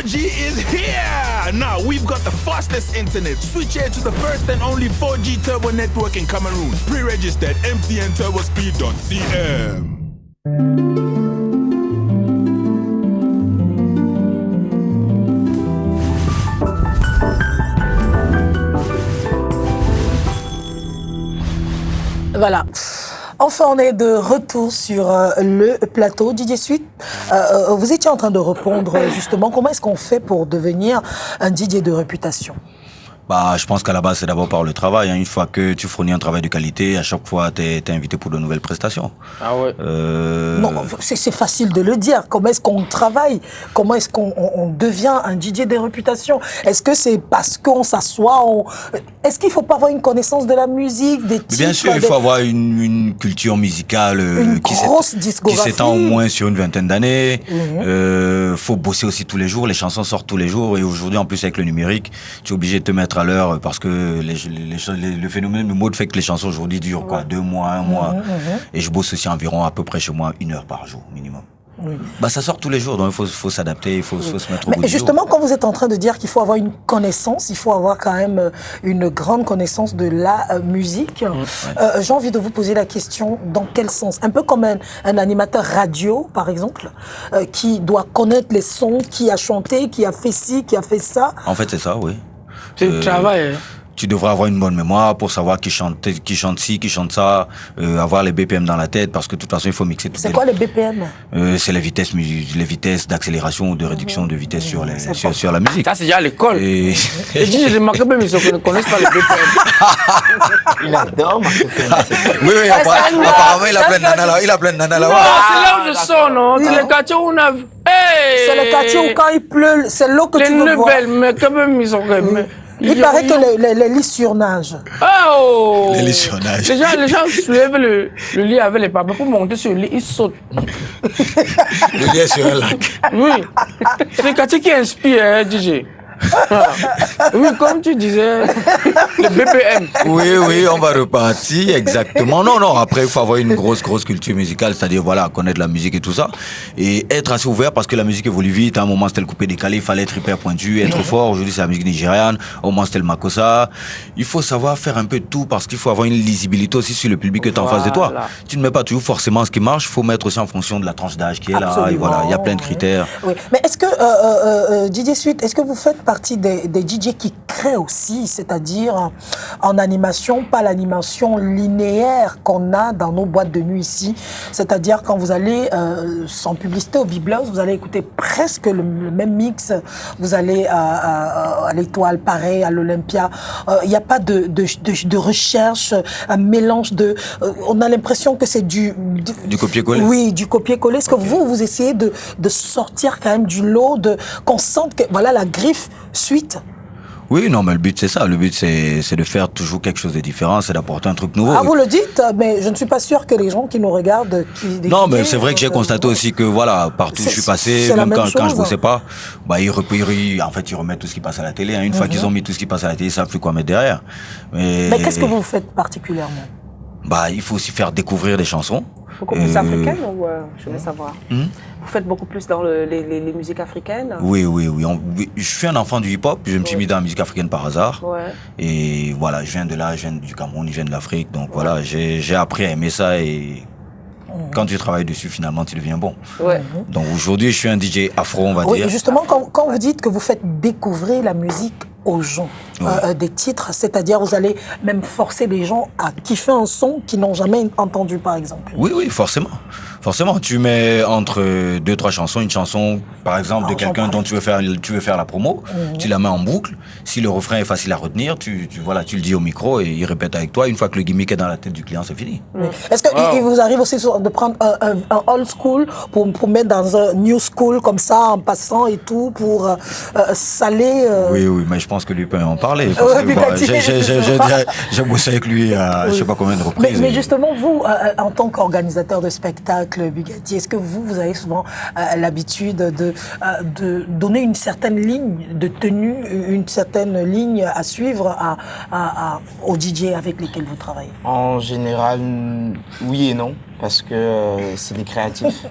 4G is here! Now we've got the fastest internet. Switch here to the first and only 4G turbo network in Cameroon. Pre-registered mtnturbospeed.cm. Voilà. Enfin, on est de retour sur le plateau. DJ Sweet, vous étiez en train de répondre justement comment est-ce qu'on fait pour devenir un DJ de réputation? Bah, je pense qu'à la base, c'est d'abord par le travail. Hein. Une fois que tu fournis un travail de qualité, à chaque fois, t'es invité pour de nouvelles prestations. Ah ouais. Non, c'est facile de le dire. Comment est-ce qu'on travaille? Comment est-ce qu'on devient un DJ de réputation? Est-ce que c'est parce qu'on s'assoit? Est-ce qu'il ne faut pas avoir une connaissance de la musique, des titres? Bien sûr, il faut avoir une culture musicale qui s'étend au moins sur une vingtaine d'années. Faut bosser aussi tous les jours. Les chansons sortent tous les jours. Et aujourd'hui, en plus, avec le numérique, tu es obligé de te mettre à l'heure parce que le phénomène de mode fait que les chansons aujourd'hui durent quoi, 2 mois, 1 mois. Et je bosse aussi environ à peu près chez moi 1 heure par jour minimum. Oui. Bah, ça sort tous les jours, donc il faut s'adapter, il faut se mettre au bout du jour. Justement, quand vous êtes en train de dire qu'il faut avoir une connaissance, il faut avoir quand même une grande connaissance de la musique, j'ai envie de vous poser la question, dans quel sens? Un peu comme un animateur radio, par exemple, qui doit connaître les sons, qui a chanté, qui a fait ci, qui a fait ça. En fait, c'est ça, oui. C'est le travail. Tu devrais avoir une bonne mémoire pour savoir qui chante ci, qui chante ça, avoir les BPM dans la tête, parce que de toute façon, il faut mixer tout. C'est quoi les BPM? C'est les vitesses d'accélération ou de réduction de vitesse sur la musique. Ça, c'est déjà à l'école. Et j'ai remarqué même ils ne connaissent pas les BPM. Il adore Oui, apparemment, il a plein de nanas là. Non, c'est là où je sors, non? C'est le quartier où on a... C'est le quartier où quand il pleut, c'est l'eau que tu veux voir. Les mais quand même, ils sont... Il paraît que les lits surnagent. Oh! Les lits surnagent. Les gens soulèvent le lit avec les papas pour monter sur le lit, ils sautent. Le lit est sur un lac. Oui. C'est le quartier qui inspire, hein, DJ. Oui, comme tu disais, le BPM. Oui, on va repartir, exactement. Non, après, il faut avoir une grosse culture musicale, c'est-à-dire, voilà, connaître la musique et tout ça. Et être assez ouvert parce que la musique évolue vite. À un moment, c'était le coupé décalé, il fallait être hyper pointu, être fort. Aujourd'hui, c'est la musique nigériane. Au moment, c'était le makossa. Il faut savoir faire un peu de tout parce qu'il faut avoir une lisibilité aussi sur le public que tu as en face de toi. Tu ne mets pas toujours forcément ce qui marche, il faut mettre aussi en fonction de la tranche d'âge qui est là. Et voilà, il y a plein de critères. Oui. Mais est-ce que, DJ Sweet, est-ce que vous faites partie des DJ qui créent aussi, c'est-à-dire en animation, pas l'animation linéaire qu'on a dans nos boîtes de nuit ici, c'est-à-dire quand vous allez sans publicité au Biblos, vous allez écouter presque le même mix, vous allez à l'Étoile, pareil, à l'Olympia, il n'y a pas de recherche, un mélange de... on a l'impression que c'est du copier-coller. Oui, du copier-coller. Est-ce que vous essayez de sortir quand même du lot, qu'on sente que voilà la griffe Sweet? Oui, non, mais le but c'est ça. Le but c'est de faire toujours quelque chose de différent, c'est d'apporter un truc nouveau. Ah, vous le dites, mais je ne suis pas sûr que les gens qui nous regardent... Non, mais c'est vrai que j'ai constaté aussi que voilà, partout où je suis passé, même quand je bossais pas, bah, ils remettent tout ce qui passe à la télé. Hein. Une fois qu'ils ont mis tout ce qui passe à la télé, ils savent plus quoi mettre derrière. Mais qu'est-ce que vous faites particulièrement? Bah, il faut aussi faire découvrir des chansons. Beaucoup plus africaines ou je veux savoir. Vous faites beaucoup plus dans les musiques africaines? Oui. Je suis un enfant du hip-hop, je me suis mis dans la musique africaine par hasard. Ouais. Et voilà, je viens de là, je viens du Cameroun, je viens de l'Afrique. Donc voilà, j'ai appris à aimer ça et quand tu travailles dessus, finalement, tu deviens bon. Ouais. Donc aujourd'hui, je suis un DJ afro, on va dire. Justement, quand vous dites que vous faites découvrir la musique aux gens, des titres, c'est-à-dire vous allez même forcer les gens à kiffer un son qu'ils n'ont jamais entendu, par exemple. Oui, forcément. Forcément, tu mets entre 2-3 chansons, une chanson, par exemple, de quelqu'un dont tu veux faire la promo, tu la mets en boucle. Si le refrain est facile à retenir, tu le dis au micro et il répète avec toi. Une fois que le gimmick est dans la tête du client, c'est fini. Est-ce qu'il vous arrive aussi de prendre un old school pour mettre dans un new school comme ça, en passant et tout, pour saler Oui, mais je pense que lui peut en parler. J'ai bossé avec lui à je sais pas combien de reprises. Mais justement, vous, en tant qu'organisateur de spectacle, Bugatti, est-ce que vous avez souvent l'habitude de donner une certaine ligne de tenue, une certaine ligne à suivre aux DJ avec lesquels vous travaillez? En général, oui et non. parce que c'est des créatifs.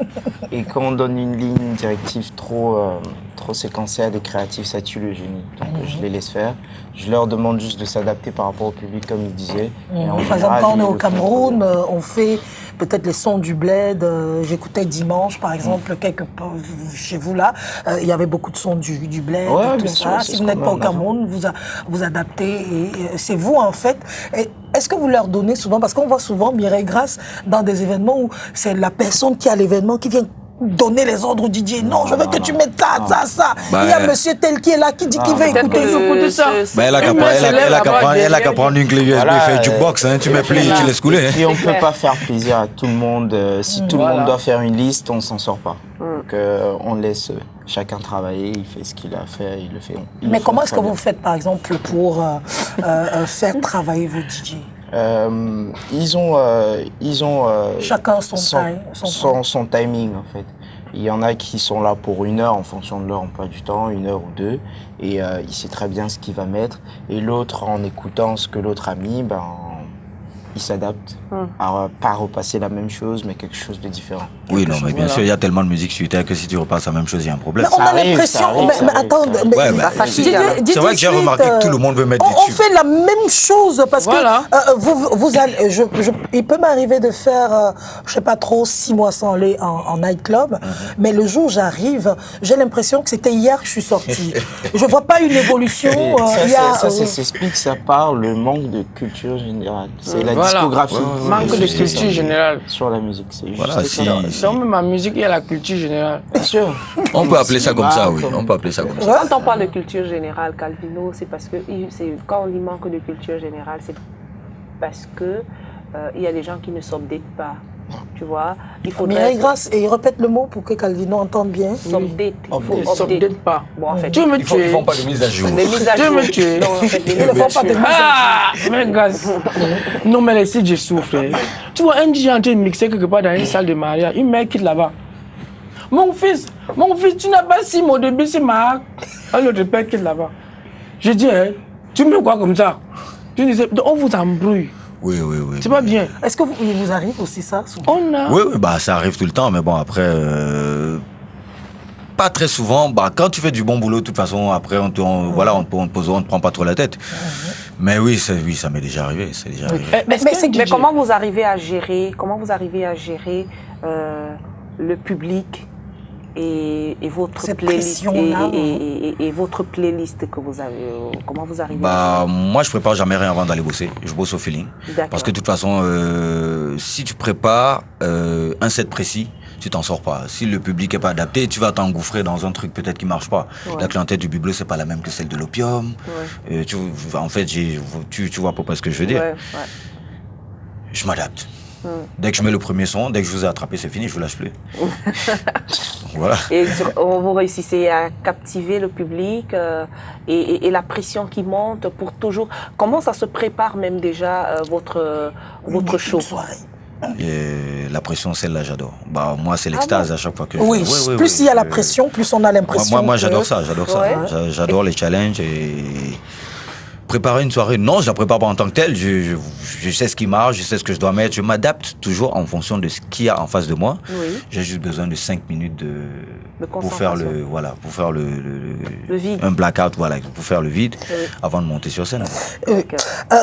Et quand on donne une ligne directive trop séquencée à des créatifs, ça tue le génie. Donc je les laisse faire. Je leur demande juste de s'adapter par rapport au public, comme ils disaient. Par exemple, quand on est au Cameroun, on fait peut-être les sons du bled. J'écoutais dimanche, par exemple, quelque part chez vous là, il y avait beaucoup de sons du bled, ouais, tout ça. Si vous n'êtes pas au Cameroun, vous adaptez. Et c'est vous, en fait. Est-ce que vous leur donnez souvent, parce qu'on voit souvent Mireille Grasse dans des événements où c'est la personne qui a l'événement qui vient donner les ordres au DJ. Non, je veux que tu mettes ça. Il y a monsieur tel qui est là qui dit qu'il veut écouter ça. Elle a qu'à prendre une clé USB et faire jukebox. Tu mets plus, tu laisses couler. Et on ne peut pas faire plaisir à tout le monde. Si tout le monde doit faire une liste, on ne s'en sort pas. Donc on laisse chacun travailler, il fait ce qu'il a à faire, il le fait. Mais comment est-ce que vous faites, par exemple, pour faire travailler vos DJ? Ils ont chacun son timing en fait. Il y en a qui sont là pour 1 heure en fonction de leur emploi du temps, 1 heure ou 2, et il sait très bien ce qu'il va mettre. Et l'autre, en écoutant ce que l'autre a mis, il s'adapte à pas repasser la même chose, mais quelque chose de différent. Oui, non, mais bien sûr, il y a tellement de musique sur Terre que si tu repasses la même chose, il y a un problème. Mais on a l'impression... Mais attends, c'est vrai que j'ai remarqué que tout le monde veut mettre des tubes. On fait la même chose parce que vous allez... il peut m'arriver de faire, je sais pas trop, 6 mois sans aller en nightclub, mais le jour où j'arrive, j'ai l'impression que c'était hier que je suis sortie. Je vois pas une évolution. Ça s'explique, ça par le manque de culture générale. C'est la discographie. Manque de culture générale. Sur la musique, c'est juste dans ma musique, il y a la culture générale. Bien sûr. On peut appeler ça comme ça, oui. On peut appeler ça comme ça. Quand on parle de culture générale, Calvino, c'est parce que quand on lui manque de culture générale, c'est parce que il y a des gens qui ne s'updatent pas. Tu vois, Mireille Grasse, et il répète le mot pour que Calvino entende bien. S'update. Il ne s'update pas. Bon, en fait, ils ne font pas de mise à jour. Des mises à jour. Tu me tues. Non, en fait, Ils ne font pas de mise à jour. Mais Grasse. Non, mais laissez, je souffre. Tu vois, un DJ en train de mixer quelque part dans une salle de mariage, une mère quitte là-bas. Mon fils, tu n'as pas 6 mots de début, c'est ma. Alors, le père quitte là-bas. Je dis, tu me quoi comme ça? Tu disais, on vous embrouille. Oui. C'est pas bien. Est-ce que il vous arrive aussi ça souvent? Oui, ça arrive tout le temps, mais bon, après, pas très souvent. Quand tu fais du bon boulot, de toute façon, après, on ne prend pas trop la tête. Mais oui, ça m'est déjà arrivé. Mais comment vous arrivez à gérer, le public et votre playlist et votre playlist que vous avez, comment vous arrivez moi je prépare jamais rien avant d'aller bosser, je bosse au feeling parce que de toute façon si tu prépares un set précis, tu t'en sors pas. Si le public est pas adapté, tu vas t'engouffrer dans un truc peut-être qui marche pas. La clientèle du bibelot c'est pas la même que celle de l'opium. En fait tu vois pas ce que je veux dire. Je m'adapte. Dès que je mets le premier son, dès que je vous ai attrapé, c'est fini, je vous lâche plus. Voilà. Et vous réussissez à captiver le public et la pression qui monte pour toujours. Comment ça se prépare même déjà votre show? Et la pression, celle-là, j'adore. Moi, c'est l'extase à chaque fois que oui, plus il y a la pression, plus on a l'impression. Moi, j'adore ça. J'adore les challenges et préparer une soirée, non, je la prépare pas en tant que telle. Je sais ce qui marche, je sais ce que je dois mettre. Je m'adapte toujours en fonction de ce qu'il y a en face de moi. J'ai juste besoin de 5 minutes pour faire le vide. Un blackout, pour faire le vide avant de monter sur scène.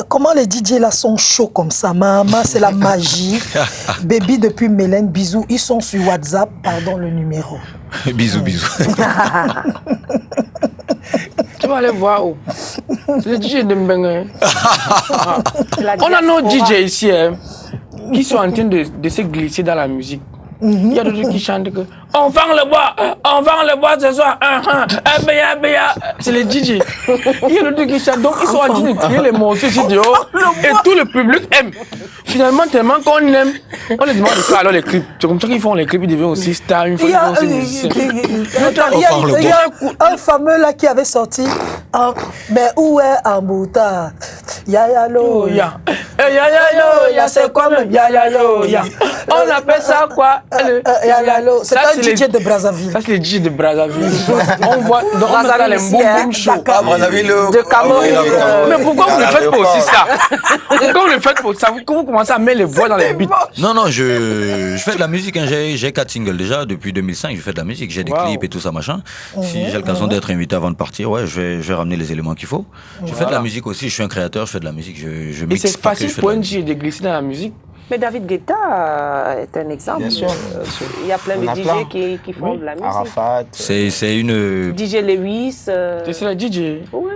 Comment les DJ là sont chauds comme ça? Maman, c'est la magie. Baby depuis Mélène, bisous. Ils sont sur WhatsApp, pardon le numéro. Bisous. Tu vas aller voir où? Le DJ de Mbengue. On a nos DJ ici qui sont en train de se glisser dans la musique. Il y a d'autres qui chantent que on vend le bois ce soir. Béa. C'est les DJ. Il y a d'autres qui chantent. Donc ils sont en train de crier les morceaux ici dehors. Et tout le public aime. Finalement, tellement qu'on aime, on les demande de faire alors les clips. C'est comme ça qu'ils font les clips, ils deviennent aussi stars. Une fois il y a un fameux là qui avait sorti. Mais où est Ambouta? c'est quoi même On appelle ça quoi? C'est un DJ de Brazzaville. Ça, c'est le DJ de Brazzaville. On voit dans les boum show. De Cameroun. Mais pourquoi vous ne faites pas aussi ça? Pourquoi vous ne faites pas ça? Vous commencez à mettre les voix dans les beats? Non, je fais de la musique. Hein. J'ai 4 singles déjà. Depuis 2005, je fais de la musique. J'ai des clips et tout ça, machin. Si j'ai l'occasion d'être invité avant de partir, ouais, je vais ramener les éléments qu'il faut. Je fais de la musique aussi. Je suis un créateur, je fais de la musique. Je et c'est facile pour un DJ de glisser dans la musique? Mais David Guetta est un exemple. Bien sûr. Il y a plein de DJ qui font de la musique. Arafat. C'est une... DJ Lewis. C'est la DJ? Oui.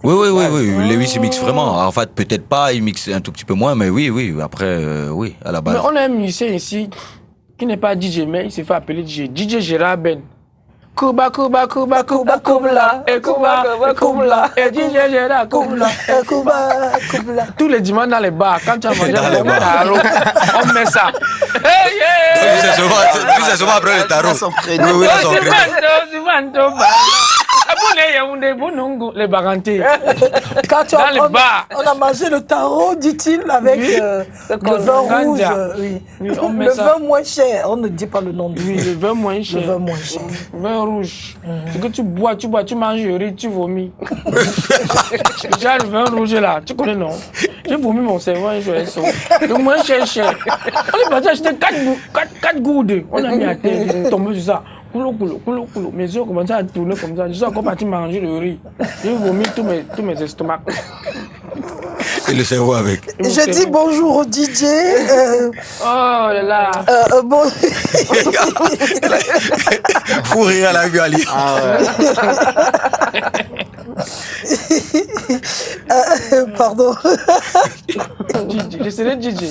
Oui. Lewis, il mixe vraiment. Arafat, peut-être pas, il mixe un tout petit peu moins, mais oui. Après, oui, à la base. Mais on a un musicien ici qui n'est pas DJ, mais il s'est fait appeler DJ. DJ Gérard Ben. Kuba, Kuba, et DJ Gérard, tous les dimanches dans les bars, quand tu as mangé le tarot, on met ça. C'est souvent après le tarot. Oui, son créneau. Les barantés. Quand on a mangé le tarot, dit-il, avec le vin rouge. Le vin moins cher. On ne dit pas le nom du vin. Le vin moins cher. Le vin moins cher. Vin rouge. Ce que tu bois, tu manges, tu vomis. Déjà, le vin rouge là, tu connais non? J'ai vomi mon cerveau et je l'ai sauvé. Le moins cher. On est parti acheter 4 gourdes. On a mis à terre, on est tombé sur ça. Coulou. Mes yeux ont commencé à tourner comme ça. Je suis encore parti manger le riz. J'ai vomi tous mes estomacs. Et le cerveau avec. Je dis bonjour au DJ. Oh là là. Bon. Fou rire à la vue Ali. Pardon. Je serai DJ.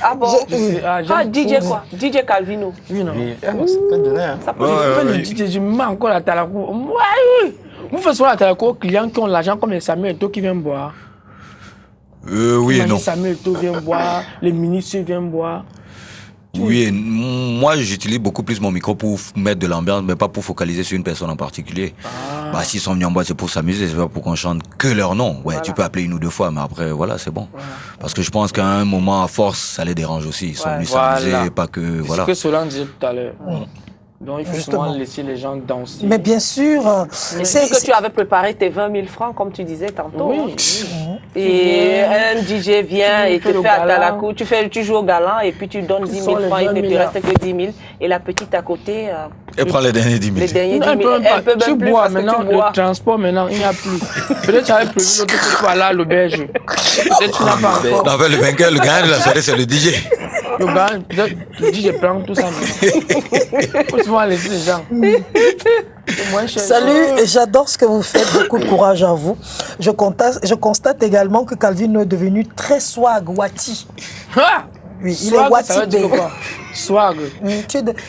Ah bon? DJ quoi? DJ Calvino. Oui, non. Ça peut donner. Ça peut le DJ, je mets encore la talaco. Vous faites souvent la talaco aux clients qui ont l'argent comme les Samuel Eto'o qui viennent boire. Oui et non. Samuel Eto'o vient boire, les ministres viennent boire. Oui, moi j'utilise beaucoup plus mon micro pour mettre de l'ambiance, mais pas pour focaliser sur une personne en particulier. Bah, s'ils sont venus en boîte, c'est pour s'amuser, c'est pas pour qu'on chante que leur nom. Ouais, voilà. Tu peux appeler 1 ou 2 fois, mais après, voilà, c'est bon. Voilà. Parce que je pense qu'à un moment, à force, ça les dérange aussi. Ils sont venus s'amuser, pas que. Voilà. C'est ce que Solange disait tout à l'heure. Donc il faut justement laisser les gens danser. Mais bien sûr. C'est que tu avais préparé tes 20 000 francs, comme tu disais tantôt. Oui. Et un DJ vient et te fait à la cour. Tu joues au galant et puis tu donnes 10 000 francs, il ne te reste que 10 000. Et la petite à côté. Elle prend les derniers 10 000. Les derniers 10 000. Un peu tu bois maintenant, le transport maintenant, il n'y a plus. Peut-être tu avais prévu l'autre que tu sois là à l'auberge. Peut-être tu n'as pas encore. En fait, le vainqueur, le gagnant de la soirée, c'est le DJ. Le gagnant, le DJ prend tout ça. Faut souvent laisser les gens. Salut, j'adore ce que vous faites, beaucoup de courage à vous. Je constate également que Calvino est devenu très swag, wati. Oui, il est wati. Swag.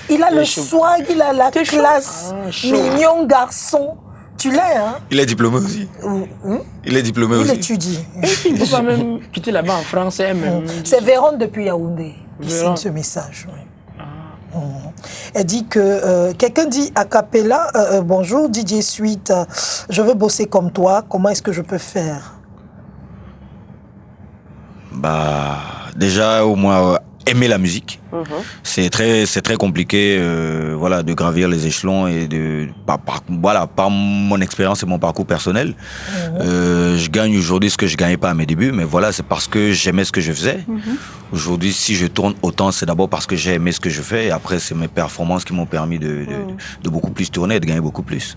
Il a le swag, il a la classe, mignon garçon. Tu l'es, hein? Il est diplômé aussi. Il est diplômé aussi. Il étudie. Il ne peut pas même quitter là-bas en français. C'est Véron depuis Yaoundé qui signe ce message. Oui. Elle dit que quelqu'un dit a cappella bonjour DJ Suite, je veux bosser comme toi, comment est-ce que je peux faire? Bah déjà au moins aimer la musique. C'est très compliqué voilà, de gravir les échelons et par mon expérience et mon parcours personnel. Je gagne aujourd'hui ce que je gagnais pas à mes débuts, mais voilà, c'est parce que j'aimais ce que je faisais. Aujourd'hui, si je tourne autant, c'est d'abord parce que j'ai aimé ce que je fais et après, c'est mes performances qui m'ont permis de beaucoup plus tourner et de gagner beaucoup plus.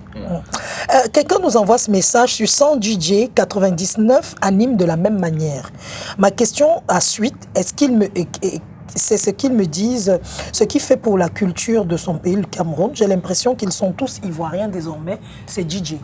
Quelqu'un nous envoie ce message sur 100 DJ, 99 animent de la même manière. Ma question à suite, c'est ce qu'ils me disent, ce qui fait pour la culture de son pays, le Cameroun. J'ai l'impression qu'ils sont tous ivoiriens désormais, c'est DJ.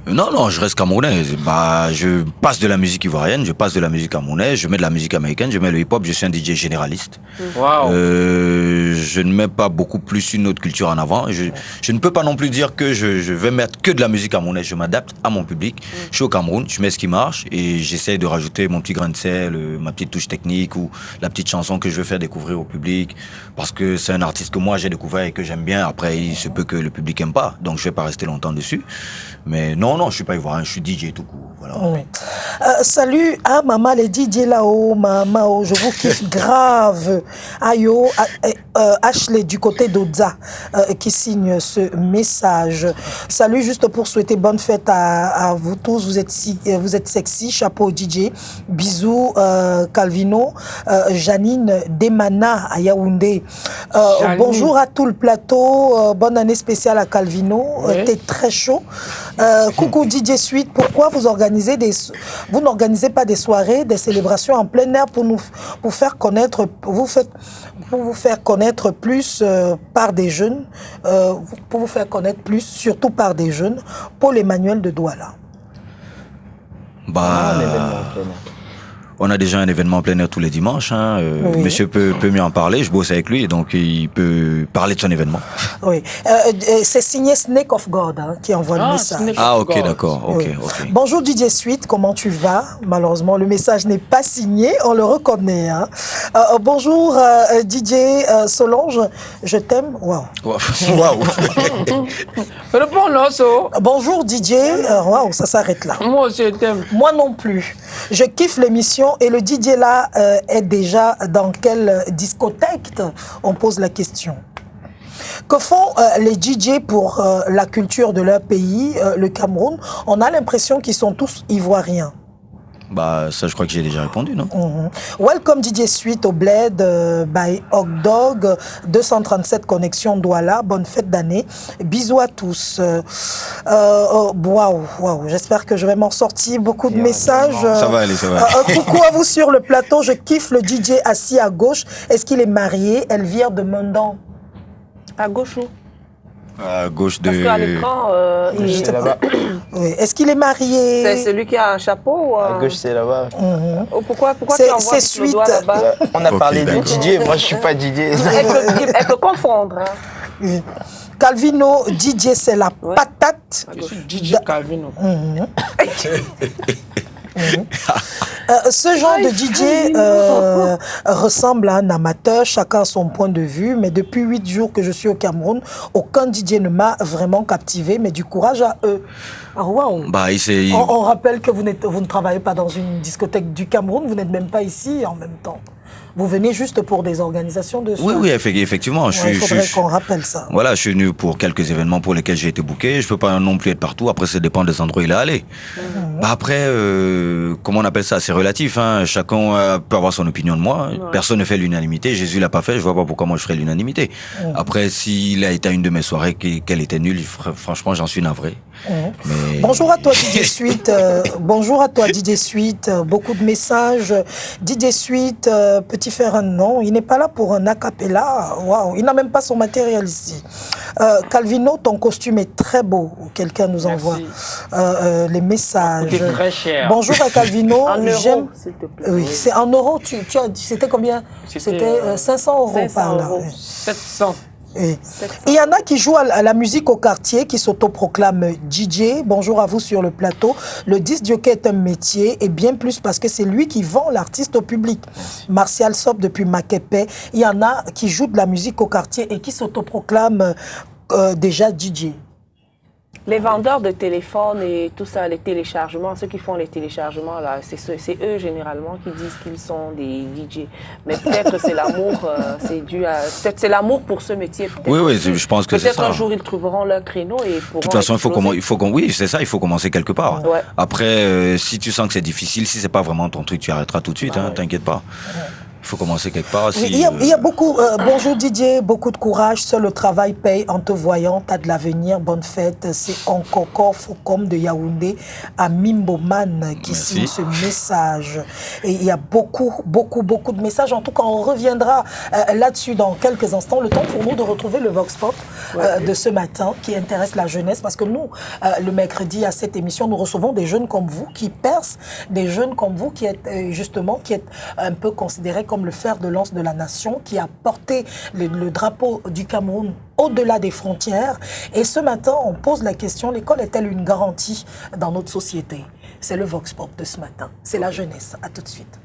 Non, je reste camerounais. Bah, je passe de la musique ivoirienne, je passe de la musique camerounaise, je mets de la musique américaine, je mets le hip-hop, je suis un DJ généraliste. Wow. Je ne mets pas beaucoup plus une autre culture en avant. Je ne peux pas non plus dire que je vais mettre que de la musique camerounaise. Je m'adapte à mon public. Je suis au Cameroun, je mets ce qui marche et j'essaie de rajouter mon petit grain de sel, ma petite touche technique ou la petite chanson que je veux faire découvrir au public. Parce que c'est un artiste que moi j'ai découvert et que j'aime bien. Après, il se peut que le public aime pas, donc je vais pas rester longtemps dessus. Mais non, je suis pas ivoirien, je suis DJ tout court. Voilà. Alors. Oui. Salut à maman les DJ là-haut, maman, je vous kiffe grave. Ayo, Ashley du côté d'Odza qui signe ce message. Salut, juste pour souhaiter bonne fête à vous tous. Vous êtes sexy, chapeau au DJ. Bisous Calvino, Janine Demana à Yaoundé. Bonjour à tout le plateau. Bonne année spéciale à Calvino. Oui. T'es très chaud. Coucou DJ Suite, pourquoi vous n'organisez pas des soirées, des célébrations en plein air pour vous faire connaître, plus par des jeunes, pour vous faire connaître plus, surtout par des jeunes, Paul Emmanuel de Douala. On a déjà un événement en plein air tous les dimanches. Hein. Oui. Monsieur peut mieux en parler. Je bosse avec lui, donc il peut parler de son événement. Oui. C'est signé Snake of God qui envoie le message. Ah, ok, d'accord. Oui. Ok. Bonjour DJ Suite, comment tu vas? Malheureusement, le message n'est pas signé, on le reconnaît. Hein. Bonjour DJ Solange, je t'aime. Waouh. Réponds, Nosso. Bonjour DJ, waouh, ça s'arrête là. Moi aussi, je t'aime. Moi non plus. Je kiffe l'émission et le DJ là est déjà dans quelle discothèque? On pose la question. Que font les DJ pour la culture de leur pays, le Cameroun? On a l'impression qu'ils sont tous ivoiriens. Bah, ça, je crois que j'ai déjà répondu, non? Welcome DJ Suite au Bled by Hogdog, 237 Connexion Douala. Bonne fête d'année. Bisous à tous. Waouh, j'espère que je vais m'en sortir. Beaucoup de messages. Ça va aller, ça va aller. Coucou à vous sur le plateau. Je kiffe le DJ assis à gauche. Est-ce qu'il est marié? Elvire de Mendan. À gauche où? À gauche de... Parce qu'à l'écran, C'est là-bas. Oui. Est-ce qu'il est marié? c'est celui qui a un chapeau ou À gauche, c'est là-bas. Pourquoi C'est- tu envoies c'est le doigt suite. là-bas? On a Ok, parlé de d'accord. DJ, moi je suis pas DJ. Elle peut confondre. Hein. Calvino, DJ, c'est la patate. Je suis DJ Calvino. Ce genre de DJ ressemble à un amateur, chacun a son point de vue, mais depuis 8 jours que je suis au Cameroun, aucun DJ ne m'a vraiment captivé, mais du courage à eux. Ah, wow. Bah, On rappelle que vous ne travaillez pas dans une discothèque du Cameroun, vous n'êtes même pas ici en même temps. Vous venez juste pour des organisations de soins. Oui, effectivement. Il faudrait qu'on rappelle ça. Voilà, je suis venu pour quelques événements pour lesquels j'ai été booké. Je peux pas non plus être partout. Après, ça dépend des endroits où il est allé. Bah après, comment on appelle ça? C'est relatif. Hein. Chacun peut avoir son opinion de moi. Personne ne fait l'unanimité. Jésus l'a pas fait. Je vois pas pourquoi moi je ferais l'unanimité. Après, s'il a été à une de mes soirées qu'elle était nulle, franchement, j'en suis navré. Mais... Bonjour à toi DJ Suite. Bonjour à toi DJ Suite. Beaucoup de messages. DJ Suite, petit frère, non, il n'est pas là pour un acapella. Waouh, il n'a même pas son matériel ici. Calvino, ton costume est très beau. Quelqu'un nous envoie les messages. C'est très cher. Bonjour à Calvino. En euros, s'il te plaît. Oui, c'est en euros. Tu as dit, c'était combien? C'était 500 € 500 par là. €. 700. Et il y en a qui jouent à la musique au quartier, qui s'autoproclament DJ. Bonjour à vous sur le plateau. Le disc jockey est un métier et bien plus parce que c'est lui qui vend l'artiste au public. Martial Sop depuis Makepe. Il y en a qui jouent de la musique au quartier et qui s'autoproclament déjà DJ. Les vendeurs de téléphones et tout ça, les téléchargements, ceux qui font les téléchargements, là, c'est eux généralement qui disent qu'ils sont des DJ. Mais peut-être c'est l'amour, c'est dû à... Peut-être c'est l'amour pour ce métier. Oui, je pense que c'est ça. Peut-être un jour ils trouveront leur créneau et pourront... De toute façon, oui, c'est ça, il faut commencer quelque part. Ouais. Après, si tu sens que c'est difficile, si c'est pas vraiment ton truc, tu arrêteras tout de suite, hein, t'inquiète pas. Il faut commencer quelque part. Il y a beaucoup, bonjour Didier, beaucoup de courage, seul le travail paye en te voyant, t'as de l'avenir, bonne fête. C'est Encore Foucom de Yaoundé à Mimboman qui signe ce message. Et il y a beaucoup de messages. En tout cas, on reviendra là-dessus dans quelques instants. Le temps pour nous de retrouver le Vox Pop de ce matin qui intéresse la jeunesse parce que nous, le mercredi à cette émission, nous recevons des jeunes comme vous qui percent, des jeunes comme vous qui êtes qui êtes un peu considérés comme le fer de lance de la nation, qui a porté le drapeau du Cameroun au-delà des frontières. Et ce matin, on pose la question, l'école est-elle une garantie dans notre société? C'est le Vox Pop de ce matin. C'est la jeunesse. À tout de suite.